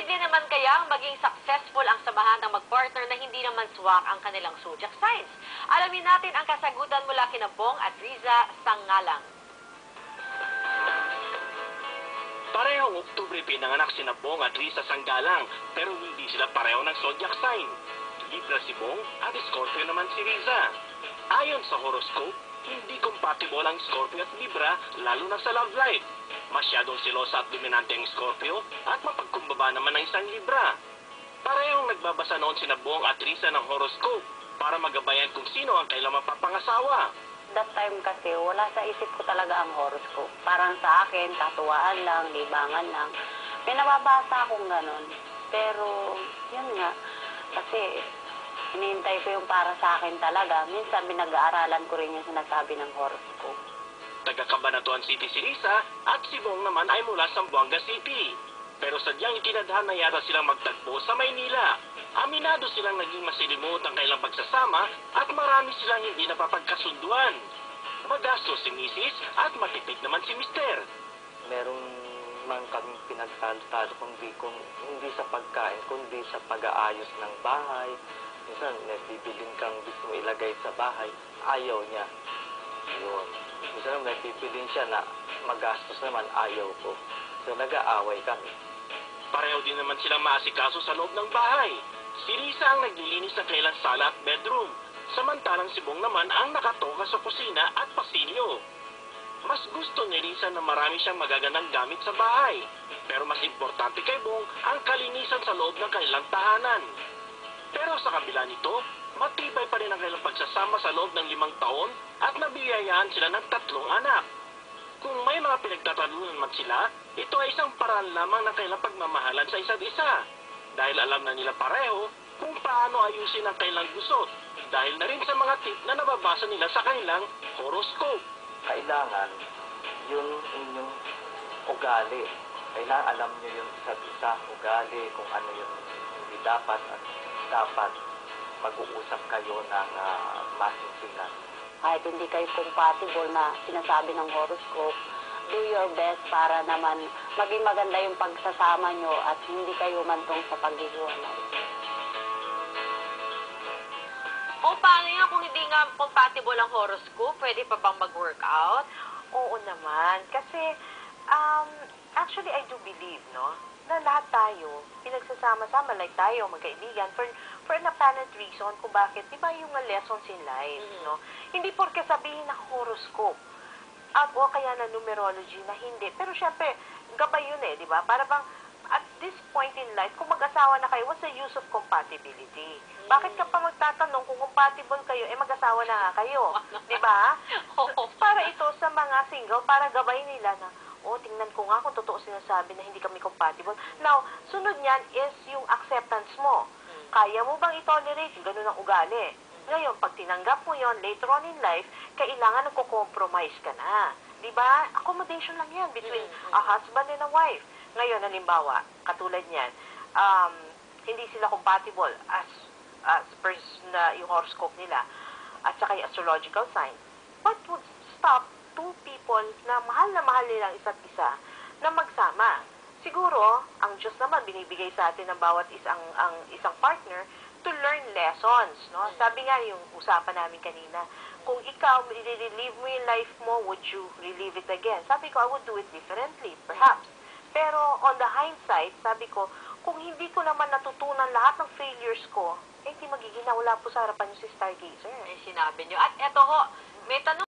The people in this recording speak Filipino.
Posible naman kayang maging successful ang samahan ng mag-partner na hindi naman swak ang kanilang zodiac signs? Alamin natin ang kasagutan mula kina Bong at Riza Sangalang. Parehong Oktubre pinanganak sina Bong at Riza Sangalang, pero hindi sila pareho ng zodiac sign. Libra si Bong at Scorpio naman si Riza. Ayon sa horoscope, hindi compatible ang Scorpio at Libra, lalo na sa love life. Masyadong silosa at dominante ang Scorpio at mapagkumbaba naman ang isang Libra. Parehong nagbabasa noon sina Bong at Riza ng horoscope para magabayan kung sino ang kailang mapapangasawa. That time kasi, wala sa isip ko talaga ang horoscope. Parang sa akin, katuwaan lang, libangan lang. May nababasa akong ganun. Pero, yun nga, kasi hinihintay ko yung para sa akin talaga. Minsan, pinag-aaralan ko rin yung sinasabi ng horoscope. Taga Cabanatuan City si Riza at si Bong naman ay mula sa Zamboanga City. Pero sadyang itinadhana yata silang magtagpo sa Maynila. Aminado silang naging masilimot ang kailang pagsasama at marami silang hindi napapagkasunduan. Magastos si Mrs. at matipid naman si Mr. Meron man kaming pinagtalo-talo hindi sa pagkain, kundi sa pag-aayos ng bahay. Minsan, nagbibiling kang gusto mo ilagay sa bahay, ayaw niya. Yun. Minsan, nagbibiling siya na magastos naman, ayaw ko. So, nag-aaway kami. Pareho din naman silang maasikaso sa loob ng bahay. Si Riza ang naglilinis ng kailang sala at bedroom, samantalang si Bong naman ang nakatoka sa kusina at pasilyo. Mas gusto ni Riza na marami siyang magagandang gamit sa bahay, pero mas importante kay Bong ang kalinisan sa loob ng kanilang tahanan. Pero sa kabila nito, matibay pa rin ang kanilang pagsasama sa loob ng 5 taon at nabiyayaan sila ng 3 anak. Kung may mga pinagtatalunan man sila, ito ay isang paraan lamang ng kailang pagmamahalan sa isa't isa. Dahil alam na nila pareho kung paano ayusin ang kailang gusot. Dahil na rin sa mga tip na nababasa nila sa kanilang horoscope. Kailangan yung inyong ugali. Kailangan alam nyo yung isa't isa, ugali, kung ano yung hindi dapat at dapat mag-uusap kayo ng masinsinan. Kahit hindi kayo compatible na sinasabi ng horoscope, do your best para naman maging maganda yung pagsasama nyo at hindi kayo mantong sa paghihiwalay. O paano yan kung hindi nga compatible ang horoscope? Pwede pa bang mag-workout? Oo naman. Kasi, actually, I do believe, no? Na lahat tayo, pinagsasama-sama like tayo, magkaibigan, for an apparent reason kung bakit, di ba yung lessons in life, no? Hindi porke sabihin na horoscope, o kaya na numerology na hindi. Pero syempre, gabay yun di ba? Para bang, at this point in life, kung mag-asawa na kayo, what's the use of compatibility? Bakit ka pa magtatanong kung compatible kayo, mag-asawa na nga kayo? Di ba? So, para ito sa mga single, para gabay nila na, tingnan ko nga kung totoo sinasabi na hindi kami compatible. Now, sunod niyan is yung acceptance mo. Kaya mo bang i-tolerate yung ganun ang ugali? Ngayon, pag tinanggap mo yon later on in life, kailangan nagko-compromise ka na. Diba? Accommodation lang yan between a husband and a wife. Ngayon, halimbawa, katulad niyan, hindi sila compatible as per na yung horoscope nila at saka yung astrological sign. What would stop two people na mahal nilang isa't isa na magsama? Siguro, ang Diyos naman binibigay sa atin ng bawat isang partner to learn lessons, no? Sabi nga yung usapan namin kanina, kung ikaw i-relive mo yung life mo, would you relive it again? Sabi ko, I would do it differently, perhaps. Pero on the hindsight, sabi ko, kung hindi ko naman natutunan lahat ng failures ko, hindi magiging nawala po sa harapan yung si Stargazer. Ay, sinabi nyo. At eto ho, may tanong